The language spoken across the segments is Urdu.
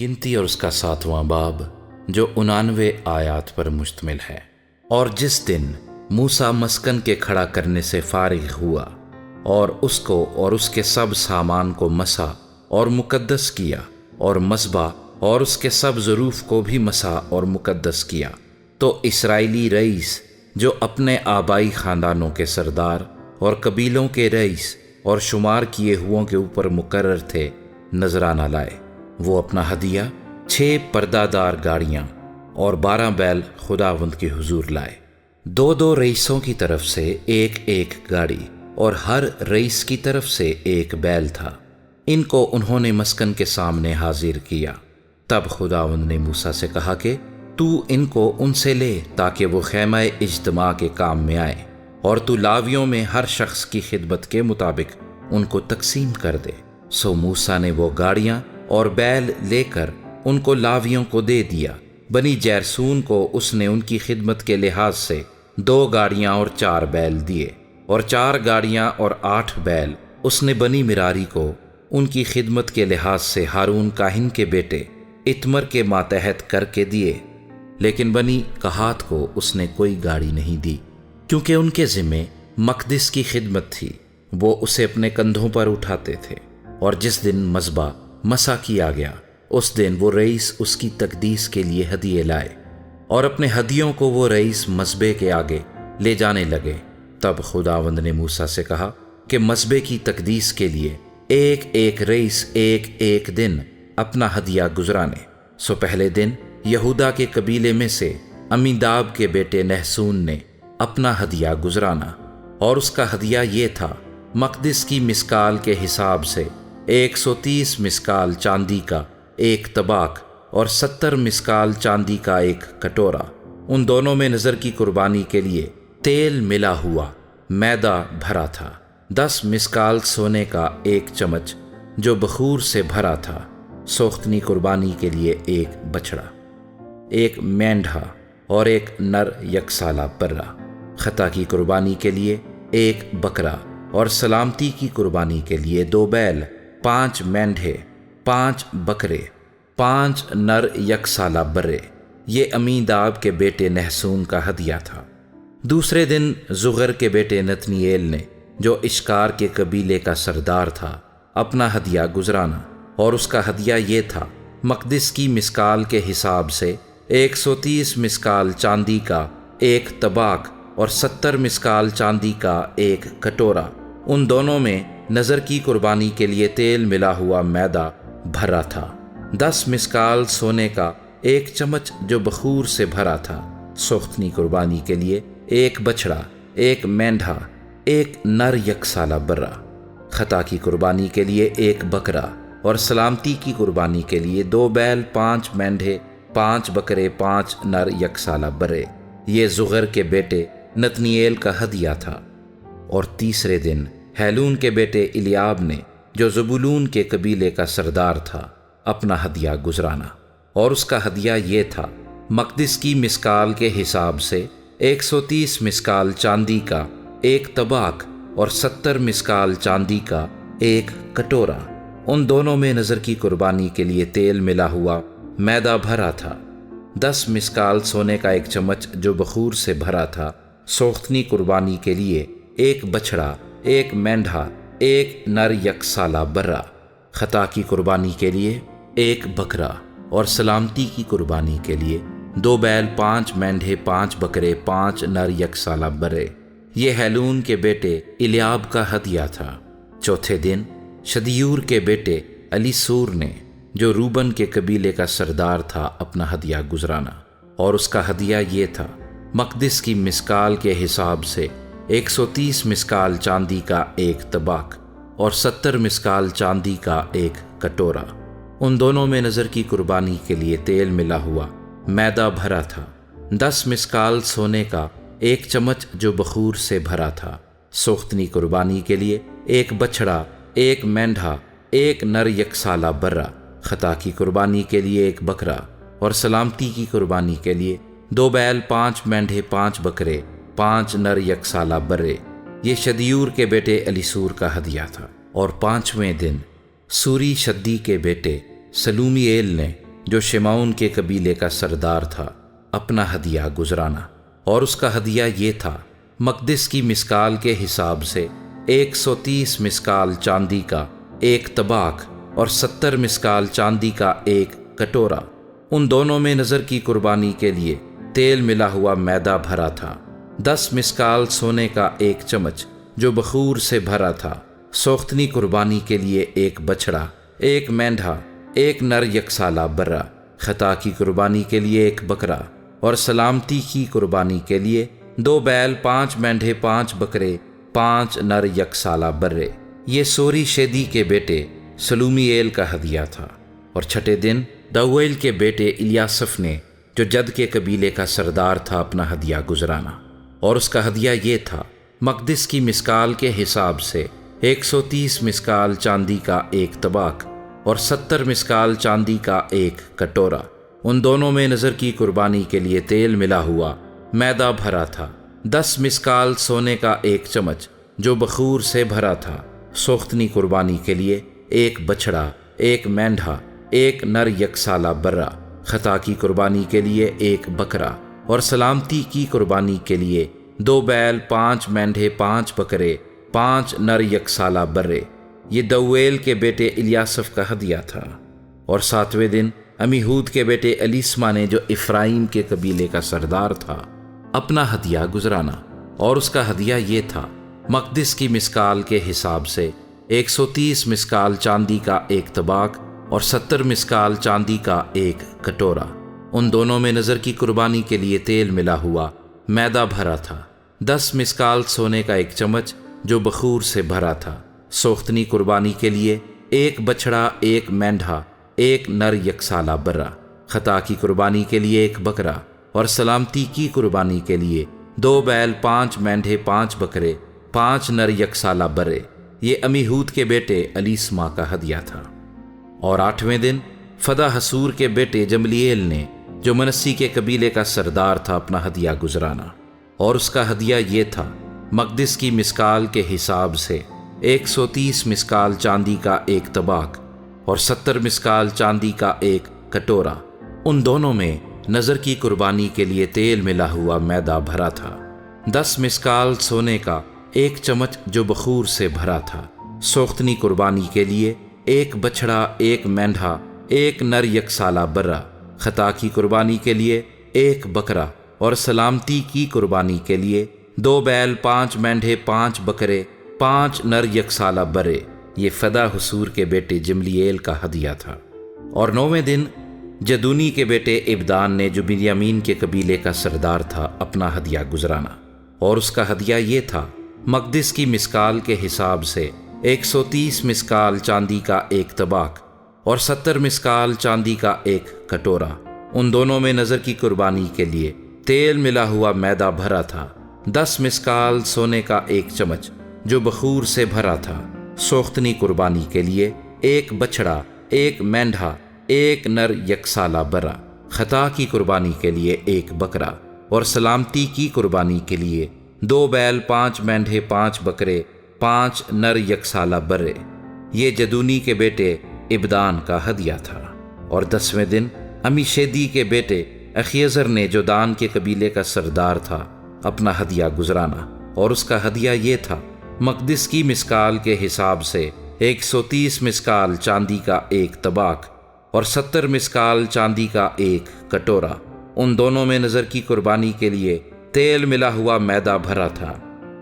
گنتی اور اس کا 7واں باب جو 99 آیات پر مشتمل ہے۔ اور جس دن موسیٰ مسکن کے کھڑا کرنے سے فارغ ہوا اور اس کو اور اس کے سب سامان کو مسا اور مقدس کیا، اور مذبح اور اس کے سب ظروف کو بھی مسا اور مقدس کیا، تو اسرائیلی رئیس جو اپنے آبائی خاندانوں کے سردار اور قبیلوں کے رئیس اور شمار کیے ہوئوں کے اوپر مقرر تھے نذرانہ لائے۔ وہ اپنا ہدیہ 6 پردہ دار گاڑیاں اور 12 بیل خداوند کے حضور لائے۔ 2 رئیسوں کی طرف سے ایک گاڑی اور ہر رئیس کی طرف سے 1 بیل تھا۔ ان کو انہوں نے مسکن کے سامنے حاضر کیا۔ تب خداوند نے موسیٰ سے کہا کہ تو ان کو ان سے لے تاکہ وہ خیمہ اجتماع کے کام میں آئے، اور تو لاویوں میں ہر شخص کی خدمت کے مطابق ان کو تقسیم کر دے۔ سو موسیٰ نے وہ گاڑیاں اور بیل لے کر ان کو لاویوں کو دے دیا۔ بنی جیرسون کو اس نے ان کی خدمت کے لحاظ سے 2 گاڑیاں اور 4 بیل دیے، اور 4 گاڑیاں اور 8 بیل اس نے بنی مراری کو ان کی خدمت کے لحاظ سے ہارون کاہن کے بیٹے اتمر کے ماتحت کر کے دیے۔ لیکن بنی کہات کو اس نے کوئی گاڑی نہیں دی، کیونکہ ان کے ذمے مقدس کی خدمت تھی، وہ اسے اپنے کندھوں پر اٹھاتے تھے۔ اور جس دن مذبح مسا کیا گیا، اس دن وہ رئیس اس کی تقدیس کے لیے ہدیے لائے، اور اپنے ہدیوں کو وہ رئیس مذبح کے آگے لے جانے لگے۔ تب خداوند نے موسیٰ سے کہا کہ مذبح کی تقدیس کے لیے ایک رئیس ایک دن اپنا ہدیہ گزرانے۔ سو پہلے دن یہودا کے قبیلے میں سے امیداب کے بیٹے نحسون نے اپنا ہدیہ گزرانا، اور اس کا ہدیہ یہ تھا: مقدس کی مسکال کے حساب سے 130 مسکال چاندی کا 1 طباق اور 70 مسکال چاندی کا 1 کٹورا۔ ان دونوں میں نذر کی قربانی کے لیے تیل ملا ہوا میدا بھرا تھا۔ 10 مسکال سونے کا 1 چمچ جو بخور سے بھرا تھا۔ سوختنی قربانی کے لیے 1 بچڑا، 1 مینڈھا اور 1 نر یکسالہ برا۔ خطا کی قربانی کے لیے 1 بکرا، اور سلامتی کی قربانی کے لیے 2 بیل، 5 مینڈھے، 5 بکرے، 5 نر یکسالہ برے۔ یہ امیداب کے بیٹے نحسون کا ہدیہ تھا۔ دوسرے دن زغر کے بیٹے نتنییل نے، جو اشکار کے قبیلے کا سردار تھا، اپنا ہدیہ گزرانا، اور اس کا ہدیہ یہ تھا: مقدس کی مسکال کے حساب سے 130 مسکال چاندی کا 1 طباق اور 70 مسکال چاندی کا 1 کٹورا۔ ان دونوں میں نذر کی قربانی کے لیے تیل ملا ہوا میدا بھرا تھا۔ 10 مسکال سونے کا 1 چمچ جو بخور سے بھرا تھا۔ سوختنی قربانی کے لیے 1 بچڑا، 1 مینڈھا، 1 نر یکسالہ برا۔ خطا کی قربانی کے لیے 1 بکرا، اور سلامتی کی قربانی کے لیے 2 بیل، 5 مینڈھے، 5 بکرے، 5 نر یکسالہ برے۔ یہ زغر کے بیٹے نتنییل کا ہدیہ تھا۔ اور تیسرے دن ہیلون کے بیٹے الیاب نے، جو زبولون کے قبیلے کا سردار تھا، اپنا ہدیہ گزرانا، اور اس کا ہدیہ یہ تھا: مقدس کی مسکال کے حساب سے 130 مسکال چاندی کا 1 طباق اور 70 مسکال چاندی کا 1 کٹورا۔ ان دونوں میں نذر کی قربانی کے لیے تیل ملا ہوا میدا بھرا تھا۔ 10 مسکال سونے کا 1 چمچ جو بخور سے بھرا تھا۔ سوختنی قربانی کے لیے 1 بچڑا، 1 مینڈھا، 1 نر یکسالہ برا۔ خطا کی قربانی کے لیے 1 بکرا، اور سلامتی کی قربانی کے لیے 2 بیل، 5 مینڈھے، 5 بکرے، 5 نر یکسالہ برے۔ یہ ہیلون کے بیٹے الیاب کا ہدیہ تھا۔ چوتھے دن شدیور کے بیٹے الیسور نے، جو روبن کے قبیلے کا سردار تھا، اپنا ہدیہ گزرانا، اور اس کا ہدیہ یہ تھا: مقدس کی مسکال کے حساب سے 130 مسکال چاندی کا 1 طباق اور 70 مسکال چاندی کا 1 کٹورا۔ ان دونوں میں نذر کی قربانی کے لیے تیل ملا ہوا میدا بھرا تھا۔ 10 مسکال سونے کا 1 چمچ جو بخور سے بھرا تھا۔ سوختنی قربانی کے لیے 1 بچڑا، 1 مینڈھا، 1 نر یکسالہ برا۔ خطا کی قربانی کے لیے 1 بکرا، اور سلامتی کی قربانی کے لیے 2 بیل، 5 مینڈھے، 5 بکرے، 5 نر یکسالہ برے۔ یہ شدیور کے بیٹے الیسور کا ہدیہ تھا۔ اور 5ویں دن سوری شدی کے بیٹے سلومییل نے جو شمعون کے قبیلے کا سردار تھا اپنا ہدیہ گزرانا، اور اس کا ہدیہ یہ تھا مقدس کی مسکال کے حساب سے 130 مسکال چاندی کا ایک طباق اور 70 مسکال چاندی کا ایک کٹورا۔ ان دونوں میں نظر کی قربانی کے لیے تیل ملا ہوا میدا بھرا تھا۔ 10 مسکال سونے کا ایک چمچ جو بخور سے بھرا تھا، سوختنی قربانی کے لیے ایک بچڑا، ایک مینڈھا، ایک نر یکسالہ برا، خطا کی قربانی کے لیے ایک بکرا، اور سلامتی کی قربانی کے لیے 2 بیل، 5 مینڈھے، 5 بکرے، 5 نر یکسالہ برے۔ یہ سوری شیدی کے بیٹے سلومییل کا ہدیہ تھا۔ اور چھٹے دن دویل کے بیٹے الیاسف نے، جو جد کے قبیلے کا سردار تھا، اپنا ہدیہ گزرانا، اور اس کا ہدیہ یہ تھا مقدس کی مسکال کے حساب سے 130 مسکال چاندی کا ایک طباق اور 70 مسکال چاندی کا ایک کٹورا۔ ان دونوں میں نظر کی قربانی کے لیے تیل ملا ہوا میدا بھرا تھا۔ 10 مسکال سونے کا ایک چمچ جو بخور سے بھرا تھا، سوختنی قربانی کے لیے ایک بچڑا، ایک مینڈھا، ایک نر یکسالہ برا، خطا کی قربانی کے لیے ایک بکرا، اور سلامتی کی قربانی کے لیے 2 بیل، 5 مینڈھے، 5 بکرے، 5 نر یکسالہ برے۔ یہ دویل کے بیٹے الیاسف کا ہدیہ تھا۔ اور 7ویں دن امیہود کے بیٹے الیسما نے، جو افرائیم کے قبیلے کا سردار تھا، اپنا ہدیہ گزرانا، اور اس کا ہدیہ یہ تھا مقدس کی مسکال کے حساب سے 130 مسکال چاندی کا ایک طباق اور 70 مسکال چاندی کا ایک کٹورا۔ ان دونوں میں نظر کی قربانی کے لیے تیل ملا ہوا میدا بھرا تھا۔ 10 مسکال سونے کا ایک چمچ جو بخور سے بھرا تھا، سوختنی قربانی کے لیے ایک بچڑا، ایک مینڈھا، ایک نر یکسالہ برا، خطا کی قربانی کے لیے ایک بکرا، اور سلامتی کی قربانی کے لیے 2 بیل، 5 مینڈھے، 5 بکرے، 5 نر یکسالہ برے۔ یہ امیہود کے بیٹے الیسما کا ہدیہ تھا۔ اور 8ویں دن فدا حسور کے بیٹے جملیل نے، جو منسی کے قبیلے کا سردار تھا، اپنا ہدیہ گزرانا، اور اس کا ہدیہ یہ تھا مقدس کی مسکال کے حساب سے 130 مسکال چاندی کا ایک طباق اور 70 مسکال چاندی کا ایک کٹورا۔ ان دونوں میں نظر کی قربانی کے لیے تیل ملا ہوا میدا بھرا تھا۔ 10 مسکال سونے کا ایک چمچ جو بخور سے بھرا تھا، سوختنی قربانی کے لیے ایک بچڑا، ایک مینڈھا، ایک نر یکسالہ برا، خطا کی قربانی کے لیے ایک بکرا، اور سلامتی کی قربانی کے لیے 2 بیل، 5 مینڈھے، 5 بکرے، 5 نر یکسالہ برے۔ یہ فدا حسور کے بیٹے جملیل کا ہدیہ تھا۔ اور 9ویں دن جدونی کے بیٹے ابدان نے، جو بنیامین کے قبیلے کا سردار تھا، اپنا ہدیہ گزرانا، اور اس کا ہدیہ یہ تھا مقدس کی مسکال کے حساب سے 130 مسکال چاندی کا ایک طباق اور 70 مسکال چاندی کا ایک کٹورا۔ ان دونوں میں نظر کی قربانی کے لیے تیل ملا ہوا میدا بھرا تھا۔ 10 مسکال سونے کا ایک چمچ جو بخور سے بھرا تھا، سوختنی قربانی کے لیے ایک بچڑا، ایک مینڈھا، ایک نر یکسالہ برا، خطا کی قربانی کے لیے ایک بکرا، اور سلامتی کی قربانی کے لیے 2 بیل، 5 مینڈھے، 5 بکرے، 5 نر یکسالہ برے۔ یہ جدونی کے بیٹے ابدان کا ہدیہ تھا۔ اور 10ویں دن امیشیدی کے بیٹے اخیزر نے، جو دان کے قبیلے کا سردار تھا، اپنا ہدیہ گزرانا، اور اس کا ہدیہ یہ تھا مقدس کی مسکال کے حساب سے 130 مسکال چاندی کا ایک طباق اور 70 مسکال چاندی کا ایک کٹورا۔ ان دونوں میں نظر کی قربانی کے لیے تیل ملا ہوا میدا بھرا تھا۔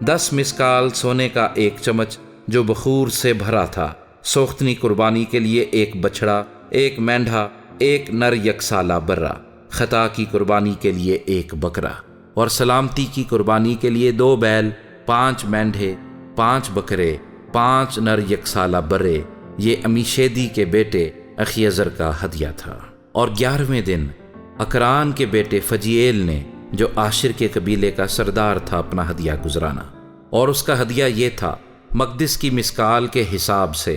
10 مسکال سونے کا ایک چمچ جو بخور سے بھرا تھا، سوختنی قربانی کے لیے ایک بچڑا، ایک مینڈھا، ایک نر یکسالہ برا، خطا کی قربانی کے لیے ایک بکرا، اور سلامتی کی قربانی کے لیے 2 بیل، 5 مینڈھے، 5 بکرے، 5 نر یکسالہ برے۔ یہ امیشیدی کے بیٹے اخیزر کا ہدیہ تھا۔ اور 11ویں دن اکران کے بیٹے فجییل نے، جو عاشر کے قبیلے کا سردار تھا، اپنا ہدیہ گزرانا، اور اس کا ہدیہ یہ تھا مقدس کی مسکال کے حساب سے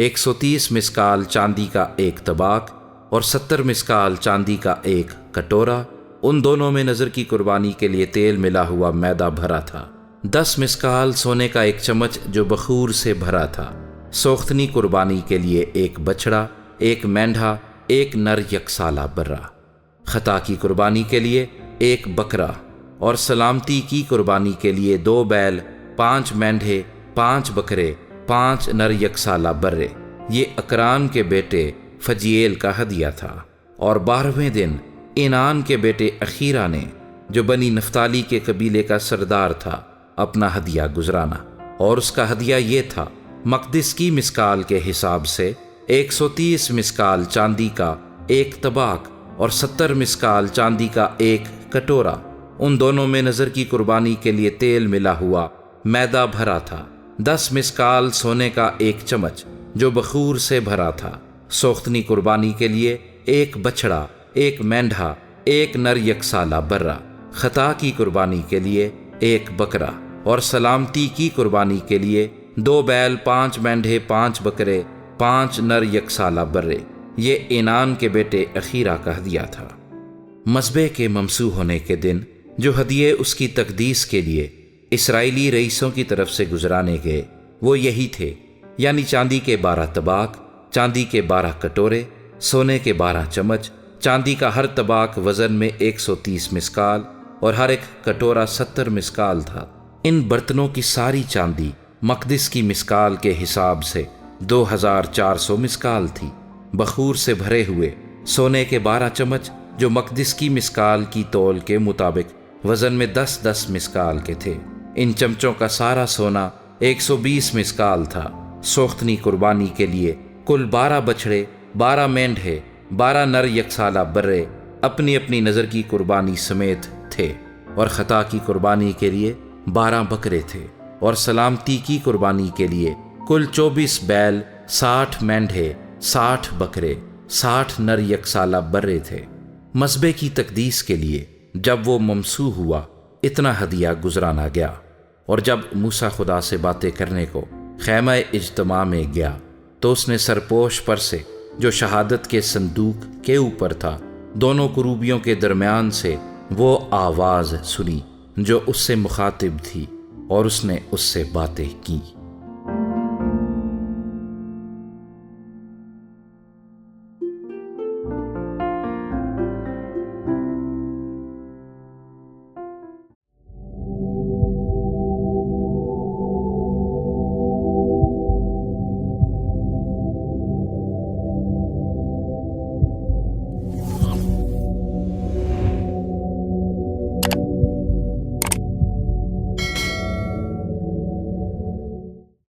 130 مسکال چاندی کا ایک طباق اور 70 مسکال چاندی کا ایک کٹورا۔ ان دونوں میں نظر کی قربانی کے لیے تیل ملا ہوا میدا بھرا تھا۔ 10 مسکال سونے کا ایک چمچ جو بخور سے بھرا تھا، سوختنی قربانی کے لیے ایک بچڑا، ایک مینڈھا، ایک نر یکسالہ برہ، خطا کی قربانی کے لیے ایک بکرا، اور سلامتی کی قربانی کے لیے 2 بیل، 5 مینڈھے، 5 بکرے، 5 نر یکسالہ برے۔ یہ اکران کے بیٹے فجیل کا ہدیہ تھا۔ اور 12ویں دن اینان کے بیٹے اخیرہ نے، جو بنی نفتالی کے قبیلے کا سردار تھا، اپنا ہدیہ گزرانا، اور اس کا ہدیہ یہ تھا: مقدس کی مسکال کے حساب سے 130 مسکال چاندی کا ایک طباق اور 70 مسکال چاندی کا ایک کٹورا، ان دونوں میں نظر کی قربانی کے لیے تیل ملا ہوا میدا بھرا تھا، 10 مسکال سونے کا ایک چمچ جو بخور سے بھرا تھا، سوختنی قربانی کے لیے ایک بچڑا، ایک مینڈھا، ایک نر یکسالہ برہ، خطا کی قربانی کے لیے ایک بکرا، اور سلامتی کی قربانی کے لیے 2 بیل، 5 مینڈھے، 5 بکرے، 5 نر یکسالہ برے۔ یہ اینان کے بیٹے اخیرہ کا ہدیہ تھا۔ مذبح کے ممسوح ہونے کے دن جو ہدیے اس کی تقدیس کے لیے اسرائیلی رئیسوں کی طرف سے گزرانے گئے وہ یہی تھے، یعنی چاندی کے 12 طباق، چاندی کے 12 کٹورے، سونے کے 12 چمچ، چاندی کا ہر طباق وزن میں 130 مسکال اور ہر ایک کٹورا 70 مسکال تھا۔ ان برتنوں کی ساری چاندی مقدس کی مسکال کے حساب سے 2400 مسکال تھی، بخور سے بھرے ہوئے سونے کے 12 چمچ جو مقدس کی مسکال کی تول کے مطابق وزن میں 10 مسکال کے تھے۔ ان چمچوں کا سارا سونا 120 مسکال تھا۔ سوختنی قربانی کے لیے کل 12 بچڑے، 12 مینڈھے، 12 نر یکسالہ برے اپنی اپنی نظر کی قربانی سمیت تھے، اور خطا کی قربانی کے لیے 12 بکرے تھے، اور سلامتی کی قربانی کے لیے کل 24 بیل، 60 مینڈھے، 60 بکرے، 60 نر یکسالہ برے تھے۔ مذبح کی تقدیس کے لیے جب وہ ممسوح ہوا اتنا ہدیہ گزرانا گیا۔ اور جب موسیٰ خدا سے باتیں کرنے کو خیمہ اجتماع میں گیا تو اس نے سرپوش پر سے جو شہادت کے صندوق کے اوپر تھا دونوں کروبیوں کے درمیان سے وہ آواز سنی جو اس سے مخاطب تھی، اور اس نے اس سے باتیں کی۔